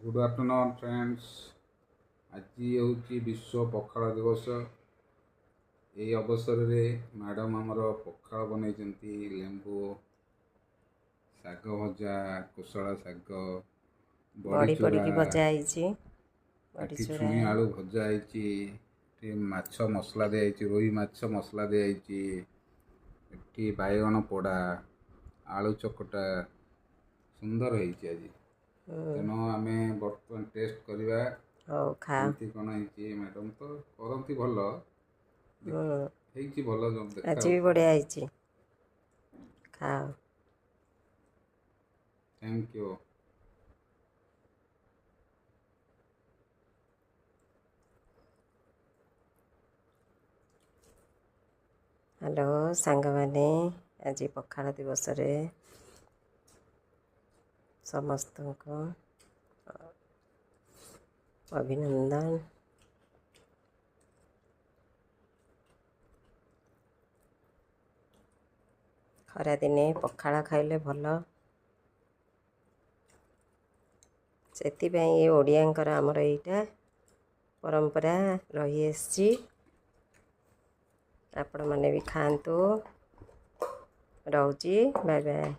Good afternoon friends. आज हूँ विश्व पखाल दिवस। ये अवसर में मैडम आमर पखाल बनई लेंबू शाग भजा कोशला शाग बड़ी चूरा छुई आलू भजा माछ मसला दिखाई रोही माछ मसला दिखाई बैगन पोड़ा आलू चकटा सुंदर है आज। तेणु आम बर्तमान टेस्ट करवा कौन मैडम तो करती भल भल आज भी बढ़िया खाओ। Thank you. हेलो सांग माने, आज पखाल दिवस रे समस्त को अभिनंदन। खरा दिने पखाल खाइले भल, से ओडियांकर आमर एटा परंपरा रही आसी। आपण माने भी खातु। रहूची, बाय बाय।